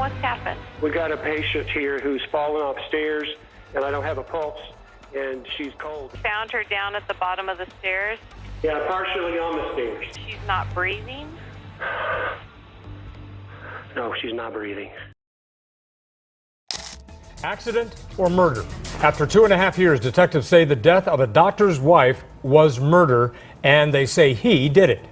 What's happened? We got a patient here who's fallen off stairs, and I don't have a pulse, and she's cold. Found her down at the bottom of the stairs. Yeah, partially on the stairs. She's not breathing. No, she's not breathing. Accident or murder? After 2.5 years, detectives say the death of a doctor's wife was murder, and they say he did it.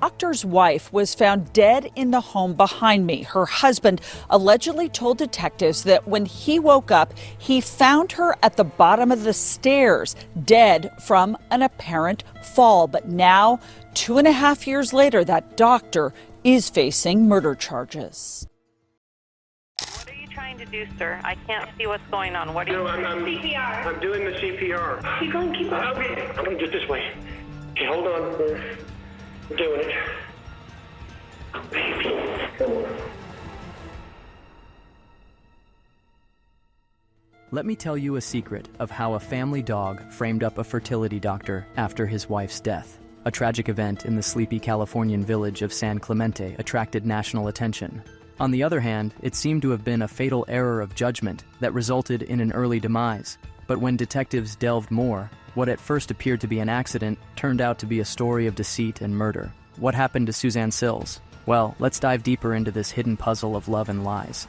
Doctor's wife was found dead in the home behind me. Her husband allegedly told detectives that when he woke up, he found her at the bottom of the stairs, dead from an apparent fall. But now, 2.5 years later, that doctor is facing murder charges. What are you trying to do, sir? I can't see what's going on. What are you doing? CPR. I'm doing the CPR. Keep going, keep going. Okay, I'm going just this way. Okay, hold on. We're doing it. Oh, baby. Come on. Let me tell you a secret of how a family dog framed up a fertility doctor after his wife's death. A tragic event in the sleepy Californian village of San Clemente attracted national attention. On the other hand, it seemed to have been a fatal error of judgment that resulted in an early demise. But when detectives delved more, what at first appeared to be an accident turned out to be a story of deceit and murder. What happened to Susann Sills? Well, let's dive deeper into this hidden puzzle of love and lies.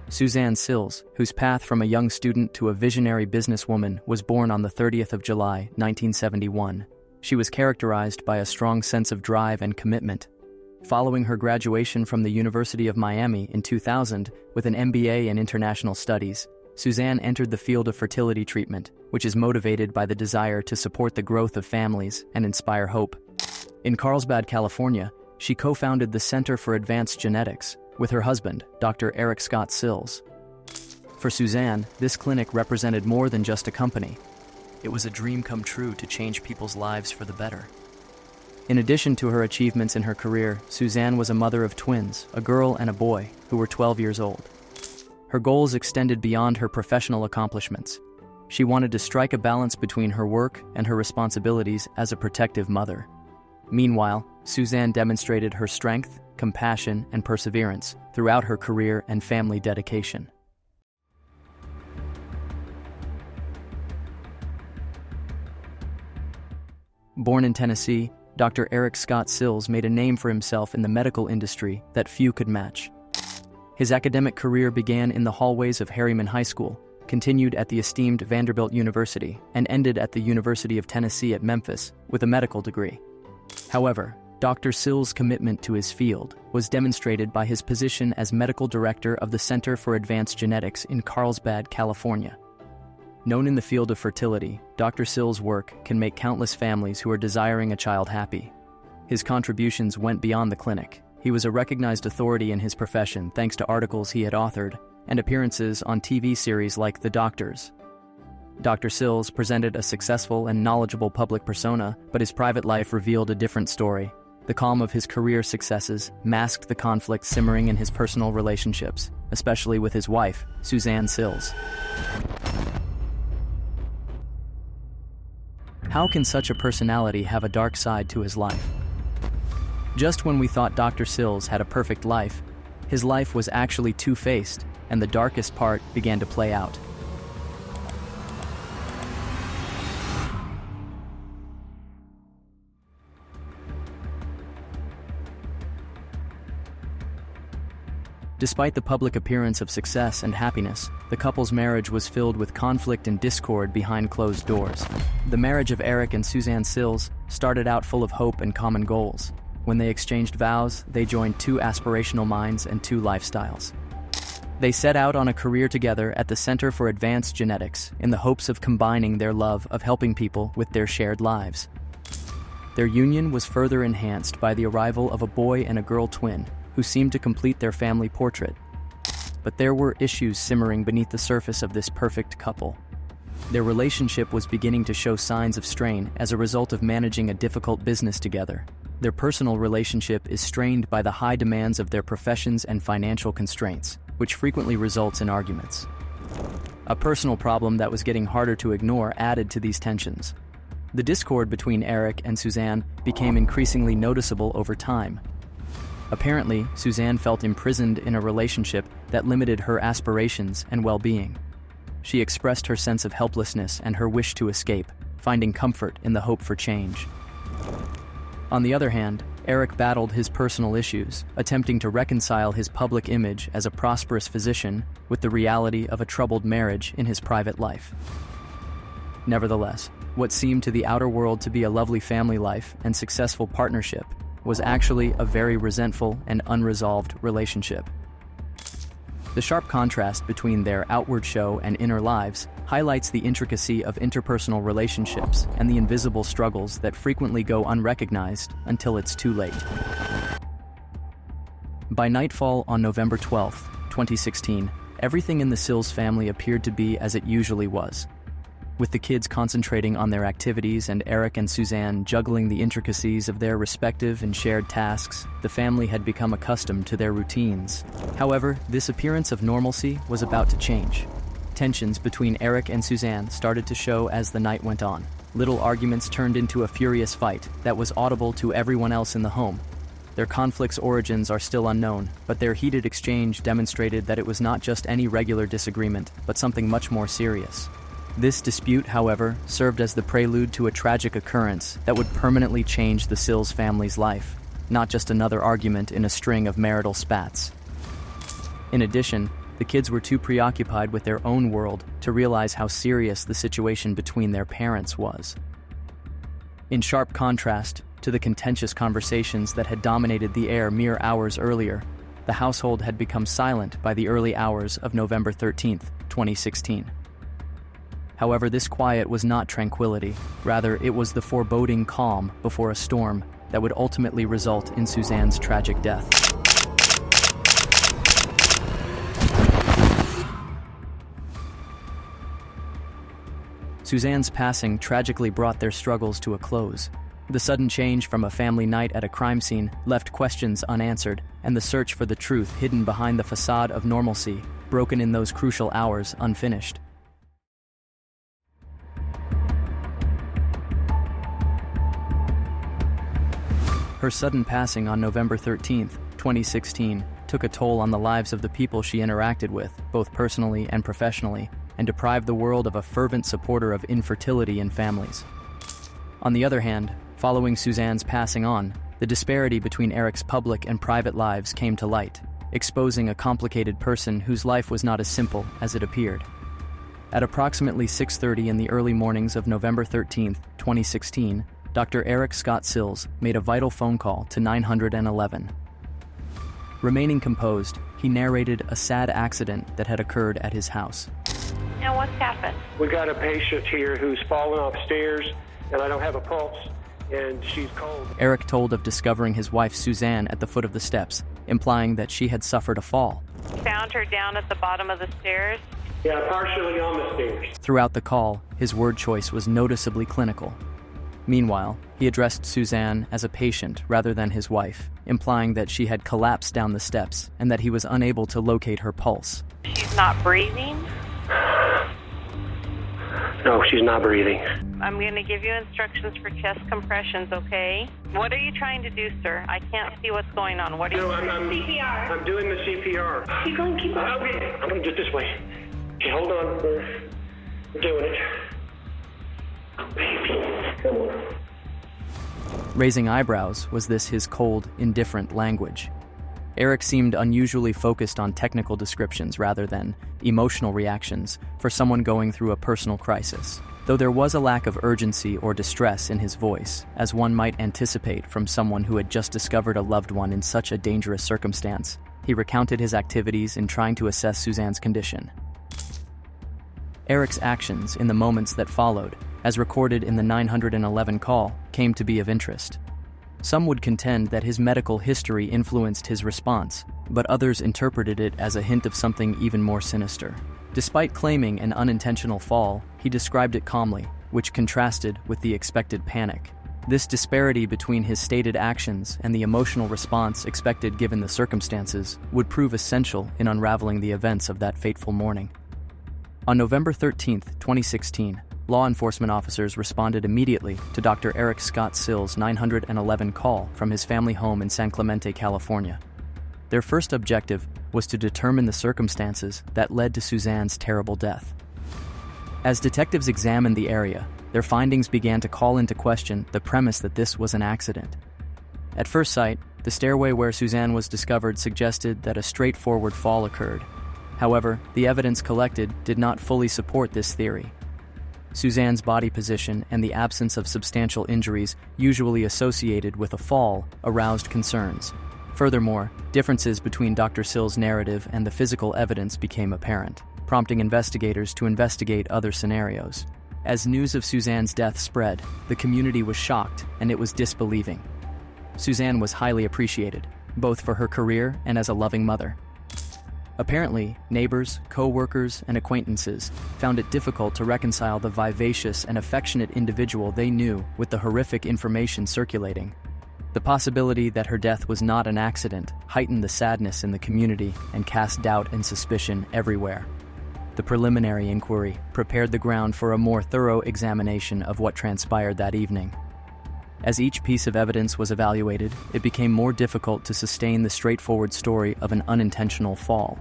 Susann Sills, whose path from a young student to a visionary businesswoman was born on the 30th of July, 1971. She was characterized by a strong sense of drive and commitment. Following her graduation from the University of Miami in 2000 with an MBA in International Studies, Susann entered the field of fertility treatment, which is motivated by the desire to support the growth of families and inspire hope. In Carlsbad, California, she co-founded the Center for Advanced Genetics with her husband, Dr. Eric Scott Sills. For Susann, this clinic represented more than just a company. It was a dream come true to change people's lives for the better. In addition to her achievements in her career, Susann was a mother of twins, a girl and a boy, who were 12 years old. Her goals extended beyond her professional accomplishments. She wanted to strike a balance between her work and her responsibilities as a protective mother. Meanwhile, Susann demonstrated her strength, compassion, and perseverance throughout her career and family dedication. Born in Tennessee, Dr. Eric Scott Sills made a name for himself in the medical industry that few could match. His academic career began in the hallways of Harriman High School, continued at the esteemed Vanderbilt University, and ended at the University of Tennessee at Memphis with a medical degree. However, Dr. Sills' commitment to his field was demonstrated by his position as medical director of the Center for Advanced Genetics in Carlsbad, California. Known in the field of fertility, Dr. Sills' work can make countless families who are desiring a child happy. His contributions went beyond the clinic. He was a recognized authority in his profession thanks to articles he had authored and appearances on TV series like The Doctors. Dr. Sills presented a successful and knowledgeable public persona, but his private life revealed a different story. The calm of his career successes masked the conflict simmering in his personal relationships, especially with his wife, Susann Sills. How can such a personality have a dark side to his life? Just when we thought Dr. Sills had a perfect life, his life was actually two-faced, and the darkest part began to play out. Despite the public appearance of success and happiness, the couple's marriage was filled with conflict and discord behind closed doors. The marriage of Eric and Susann Sills started out full of hope and common goals. When they exchanged vows, they joined two aspirational minds and two lifestyles. They set out on a career together at the Center for Advanced Genetics in the hopes of combining their love of helping people with their shared lives. Their union was further enhanced by the arrival of a boy and a girl twin, who seemed to complete their family portrait. But there were issues simmering beneath the surface of this perfect couple. Their relationship was beginning to show signs of strain as a result of managing a difficult business together. Their personal relationship is strained by the high demands of their professions and financial constraints, which frequently results in arguments. A personal problem that was getting harder to ignore added to these tensions. The discord between Eric and Susann became increasingly noticeable over time. Apparently, Susann felt imprisoned in a relationship that limited her aspirations and well-being. She expressed her sense of helplessness and her wish to escape, finding comfort in the hope for change. On the other hand, Eric battled his personal issues, attempting to reconcile his public image as a prosperous physician with the reality of a troubled marriage in his private life. Nevertheless, what seemed to the outer world to be a lovely family life and successful partnership was actually a very resentful and unresolved relationship. The sharp contrast between their outward show and inner lives highlights the intricacy of interpersonal relationships and the invisible struggles that frequently go unrecognized until it's too late. By nightfall on November 12, 2016, everything in the Sills family appeared to be as it usually was. With the kids concentrating on their activities and Eric and Susann juggling the intricacies of their respective and shared tasks, the family had become accustomed to their routines. However, this appearance of normalcy was about to change. Tensions between Eric and Susann started to show as the night went on. Little arguments turned into a furious fight that was audible to everyone else in the home. Their conflict's origins are still unknown, but their heated exchange demonstrated that it was not just any regular disagreement, but something much more serious. This dispute, however, served as the prelude to a tragic occurrence that would permanently change the Sills family's life, not just another argument in a string of marital spats. In addition, the kids were too preoccupied with their own world to realize how serious the situation between their parents was. In sharp contrast to the contentious conversations that had dominated the air mere hours earlier, the household had become silent by the early hours of November 13, 2016. However, this quiet was not tranquility. Rather, it was the foreboding calm before a storm that would ultimately result in Susann's tragic death. Susann's passing tragically brought their struggles to a close. The sudden change from a family night at a crime scene left questions unanswered, and the search for the truth hidden behind the facade of normalcy, broken in those crucial hours, unfinished. Her sudden passing on November 13, 2016, took a toll on the lives of the people she interacted with, both personally and professionally, and deprived the world of a fervent supporter of infertility in families. On the other hand, following Susann's passing on, the disparity between Eric's public and private lives came to light, exposing a complicated person whose life was not as simple as it appeared. At approximately 6:30 in the early mornings of November 13, 2016, Dr. Eric Scott Sills made a vital phone call to 911. Remaining composed, he narrated a sad accident that had occurred at his house. Now, what's happened? We got a patient here who's fallen off stairs, and I don't have a pulse, and she's cold. Eric told of discovering his wife Susann at the foot of the steps, implying that she had suffered a fall. Found her down at the bottom of the stairs? Yeah, partially on the stairs. Throughout the call, his word choice was noticeably clinical. Meanwhile, he addressed Susann as a patient rather than his wife, implying that she had collapsed down the steps and that he was unable to locate her pulse. She's not breathing? No, she's not breathing. I'm going to give you instructions for chest compressions, okay? What are you trying to do, sir? I can't see what's going on. What are you No, I'm CPR. I'm doing the CPR. Keep going, keep going. Okay, I'm going to do it this way. Okay, hold on. We're doing it. Baby, come on. Raising eyebrows, was this his cold, indifferent language? Eric seemed unusually focused on technical descriptions rather than emotional reactions for someone going through a personal crisis, though there was a lack of urgency or distress in his voice, as one might anticipate from someone who had just discovered a loved one in such a dangerous circumstance. He recounted his activities in trying to assess Susann's condition. Eric's actions in the moments that followed, as recorded in the 911 call, came to be of interest. Some would contend that his medical history influenced his response, but others interpreted it as a hint of something even more sinister. Despite claiming an unintentional fall, he described it calmly, which contrasted with the expected panic. This disparity between his stated actions and the emotional response expected given the circumstances would prove essential in unraveling the events of that fateful morning. On November 13, 2016, law enforcement officers responded immediately to Dr. Eric Scott Sills' 911 call from his family home in San Clemente, California. Their first objective was to determine the circumstances that led to Susann's terrible death. As detectives examined the area, their findings began to call into question the premise that this was an accident. At first sight, the stairway where Susann was discovered suggested that a straightforward fall occurred. However, the evidence collected did not fully support this theory. Susann's body position and the absence of substantial injuries usually associated with a fall aroused concerns. Furthermore, differences between Dr. Sills' narrative and the physical evidence became apparent, prompting investigators to investigate other scenarios. As news of Susann's death spread, the community was shocked and it was disbelieving. Susann was highly appreciated, both for her career and as a loving mother. Apparently, neighbors, co-workers, and acquaintances found it difficult to reconcile the vivacious and affectionate individual they knew with the horrific information circulating. The possibility that her death was not an accident heightened the sadness in the community and cast doubt and suspicion everywhere. The preliminary inquiry prepared the ground for a more thorough examination of what transpired that evening. As each piece of evidence was evaluated, it became more difficult to sustain the straightforward story of an unintentional fall.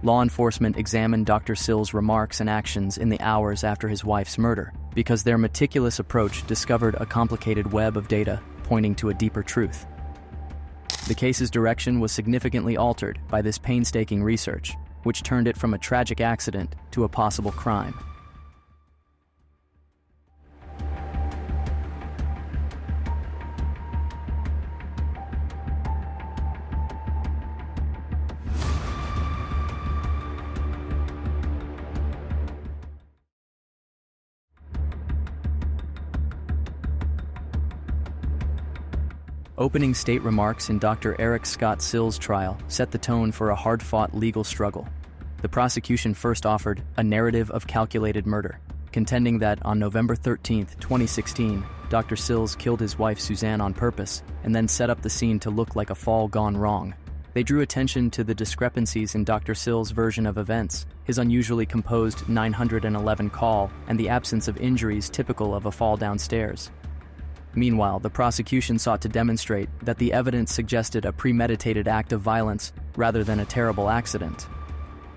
Law enforcement examined Dr. Sills' remarks and actions in the hours after his wife's murder, because their meticulous approach discovered a complicated web of data pointing to a deeper truth. The case's direction was significantly altered by this painstaking research, which turned it from a tragic accident to a possible crime. Opening state remarks in Dr. Eric Scott Sills' trial set the tone for a hard-fought legal struggle. The prosecution first offered a narrative of calculated murder, contending that on November 13, 2016, Dr. Sills killed his wife Susann on purpose and then set up the scene to look like a fall gone wrong. They drew attention to the discrepancies in Dr. Sills' version of events, his unusually composed 911 call, and the absence of injuries typical of a fall downstairs. Meanwhile, the prosecution sought to demonstrate that the evidence suggested a premeditated act of violence rather than a terrible accident.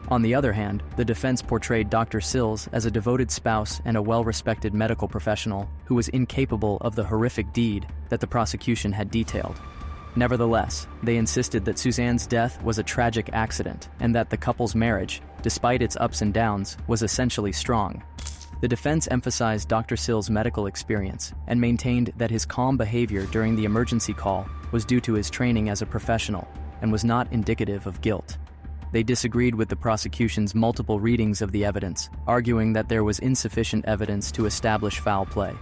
On the other hand, the defense portrayed Dr. Sills as a devoted spouse and a well-respected medical professional who was incapable of the horrific deed that the prosecution had detailed. Nevertheless, they insisted that Susann's death was a tragic accident and that the couple's marriage, despite its ups and downs, was essentially strong. The defense emphasized Dr. Sills' medical experience and maintained that his calm behavior during the emergency call was due to his training as a professional and was not indicative of guilt. They disagreed with the prosecution's multiple readings of the evidence, arguing that there was insufficient evidence to establish foul play.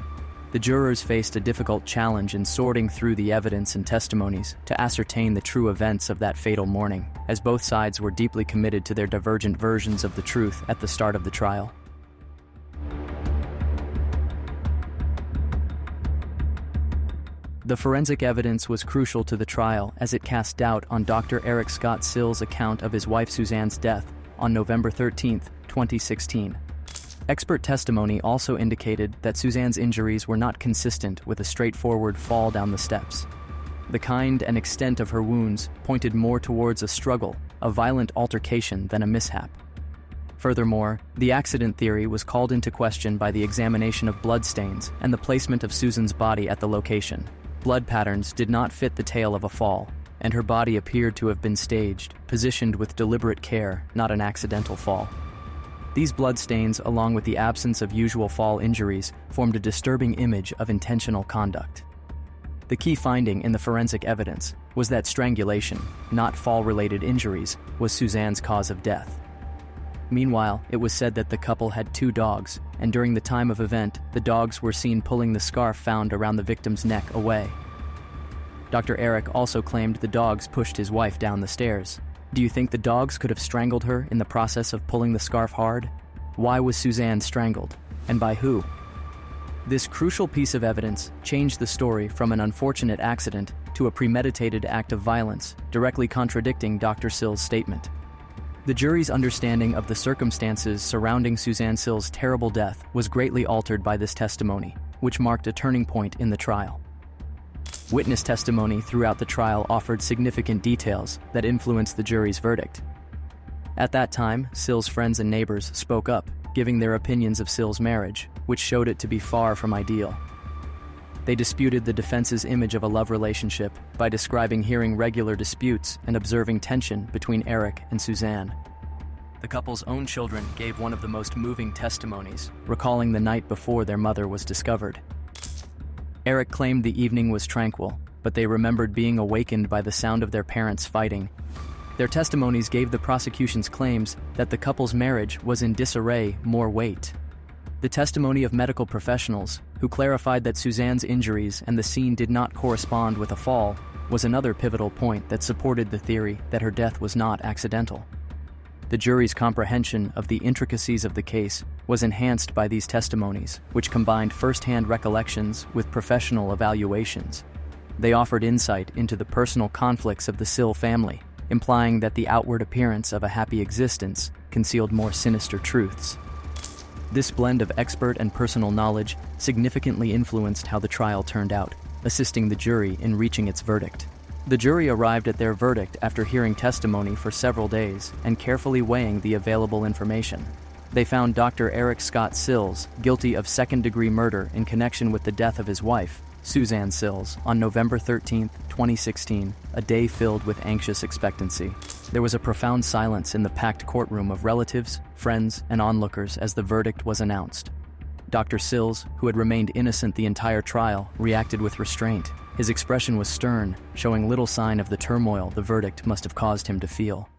The jurors faced a difficult challenge in sorting through the evidence and testimonies to ascertain the true events of that fatal morning, as both sides were deeply committed to their divergent versions of the truth at the start of the trial. The forensic evidence was crucial to the trial as it cast doubt on Dr. Eric Scott Sills' account of his wife Susann's death on November 13, 2016. Expert testimony also indicated that Susann's injuries were not consistent with a straightforward fall down the steps. The kind and extent of her wounds pointed more towards a struggle, a violent altercation than a mishap. Furthermore, the accident theory was called into question by the examination of bloodstains and the placement of Susann's body at the location. Blood patterns did not fit the tale of a fall, and her body appeared to have been staged, positioned with deliberate care, not an accidental fall. These bloodstains, along with the absence of usual fall injuries, formed a disturbing image of intentional conduct. The key finding in the forensic evidence was that strangulation, not fall-related injuries, was Susann's cause of death. Meanwhile, it was said that the couple had 2 dogs, and during the time of event, the dogs were seen pulling the scarf found around the victim's neck away. Dr. Eric also claimed the dogs pushed his wife down the stairs. Do you think the dogs could have strangled her in the process of pulling the scarf hard? Why was Susann strangled, and by who? This crucial piece of evidence changed the story from an unfortunate accident to a premeditated act of violence, directly contradicting Dr. Sills' statement. The jury's understanding of the circumstances surrounding Susann Sills' terrible death was greatly altered by this testimony, which marked a turning point in the trial. Witness testimony throughout the trial offered significant details that influenced the jury's verdict. At that time, Sills' friends and neighbors spoke up, giving their opinions of Sills' marriage, which showed it to be far from ideal. They disputed the defense's image of a love relationship by describing hearing regular disputes and observing tension between Eric and Susann. The couple's own children gave one of the most moving testimonies, recalling the night before their mother was discovered. Eric claimed the evening was tranquil, but they remembered being awakened by the sound of their parents fighting. Their testimonies gave the prosecution's claims that the couple's marriage was in disarray more weight. The testimony of medical professionals, who clarified that Susann's injuries and the scene did not correspond with a fall, was another pivotal point that supported the theory that her death was not accidental. The jury's comprehension of the intricacies of the case was enhanced by these testimonies, which combined first-hand recollections with professional evaluations. They offered insight into the personal conflicts of the Sill family, implying that the outward appearance of a happy existence concealed more sinister truths. This blend of expert and personal knowledge significantly influenced how the trial turned out, assisting the jury in reaching its verdict. The jury arrived at their verdict after hearing testimony for several days and carefully weighing the available information. They found Dr. Eric Scott Sills guilty of second-degree murder in connection with the death of his wife, Susann Sills, on November 13, 2016, a day filled with anxious expectancy. There was a profound silence in the packed courtroom of relatives, friends, and onlookers as the verdict was announced. Dr. Sills, who had remained innocent the entire trial, reacted with restraint. His expression was stern, showing little sign of the turmoil the verdict must have caused him to feel.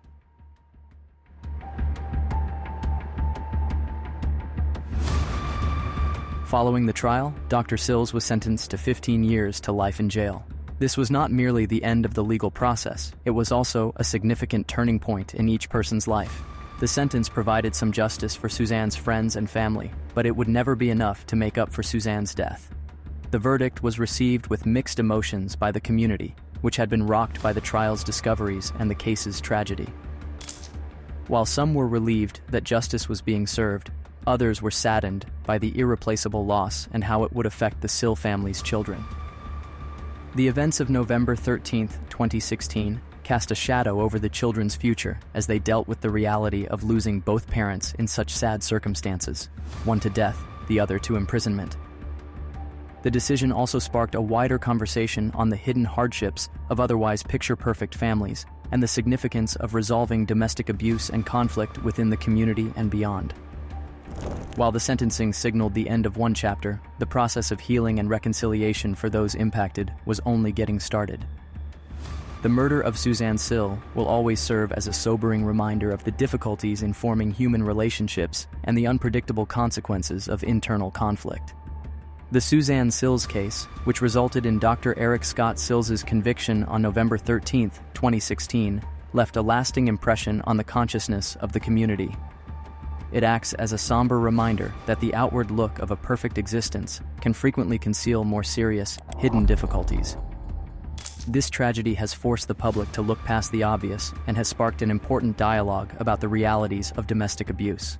Following the trial, Dr. Sills was sentenced to 15 years to life in jail. This was not merely the end of the legal process, it was also a significant turning point in each person's life. The sentence provided some justice for Susann's friends and family, but it would never be enough to make up for Susann's death. The verdict was received with mixed emotions by the community, which had been rocked by the trial's discoveries and the case's tragedy. While some were relieved that justice was being served, others were saddened by the irreplaceable loss and how it would affect the Sill family's children. The events of November 13, 2016, cast a shadow over the children's future as they dealt with the reality of losing both parents in such sad circumstances, one to death, the other to imprisonment. The decision also sparked a wider conversation on the hidden hardships of otherwise picture-perfect families and the significance of resolving domestic abuse and conflict within the community and beyond. While the sentencing signaled the end of one chapter, the process of healing and reconciliation for those impacted was only getting started. The murder of Susann Sills will always serve as a sobering reminder of the difficulties in forming human relationships and the unpredictable consequences of internal conflict. The Susann Sills case, which resulted in Dr. Eric Scott Sills' conviction on November 13, 2016, left a lasting impression on the consciousness of the community. It acts as a somber reminder that the outward look of a perfect existence can frequently conceal more serious, hidden difficulties. This tragedy has forced the public to look past the obvious and has sparked an important dialogue about the realities of domestic abuse.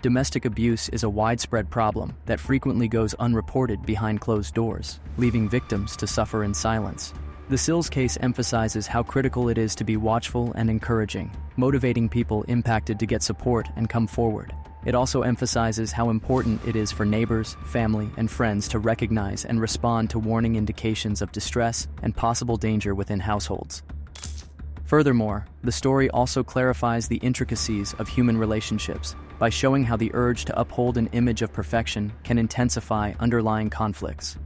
Domestic abuse is a widespread problem that frequently goes unreported behind closed doors, leaving victims to suffer in silence. The Sills case emphasizes how critical it is to be watchful and encouraging, motivating people impacted to get support and come forward. It also emphasizes how important it is for neighbors, family, and friends to recognize and respond to warning indications of distress and possible danger within households. Furthermore, the story also clarifies the intricacies of human relationships by showing how the urge to uphold an image of perfection can intensify underlying conflicts.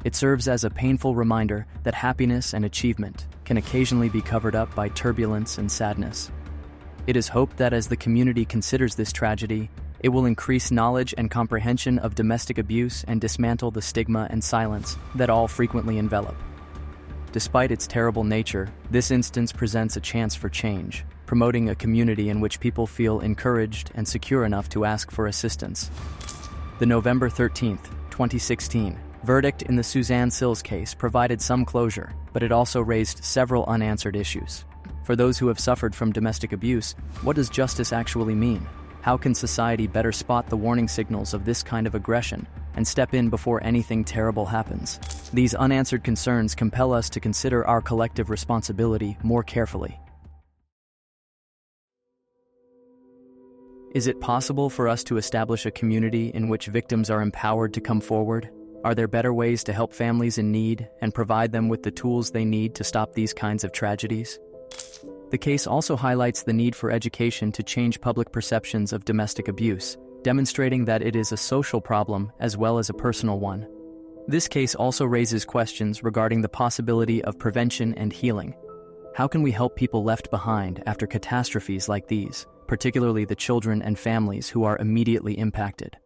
It serves as a painful reminder that happiness and achievement can occasionally be covered up by turbulence and sadness. It is hoped that as the community considers this tragedy, it will increase knowledge and comprehension of domestic abuse and dismantle the stigma and silence that all frequently envelop. Despite its terrible nature, this instance presents a chance for change, promoting a community in which people feel encouraged and secure enough to ask for assistance. The November 13, 2016, verdict in the Susann Sills case provided some closure, but it also raised several unanswered issues. For those who have suffered from domestic abuse, what does justice actually mean? How can society better spot the warning signals of this kind of aggression and step in before anything terrible happens? These unanswered concerns compel us to consider our collective responsibility more carefully. Is it possible for us to establish a community in which victims are empowered to come forward? Are there better ways to help families in need and provide them with the tools they need to stop these kinds of tragedies? The case also highlights the need for education to change public perceptions of domestic abuse, demonstrating that it is a social problem as well as a personal one. This case also raises questions regarding the possibility of prevention and healing. How can we help people left behind after catastrophes like these, particularly the children and families who are immediately impacted?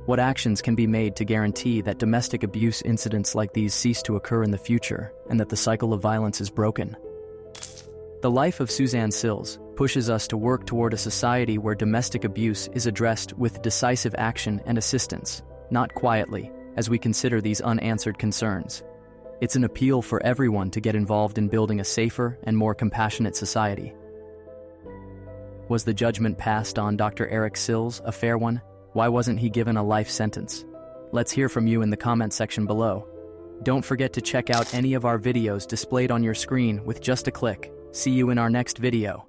What actions can be made to guarantee that domestic abuse incidents like these cease to occur in the future and that the cycle of violence is broken? The life of Susann Sills pushes us to work toward a society where domestic abuse is addressed with decisive action and assistance, not quietly, as we consider these unanswered concerns. It's an appeal for everyone to get involved in building a safer and more compassionate society. Was the judgment passed on Dr. Eric Sills a fair one? Why wasn't he given a life sentence? Let's hear from you in the comment section below. Don't forget to check out any of our videos displayed on your screen with just a click. See you in our next video.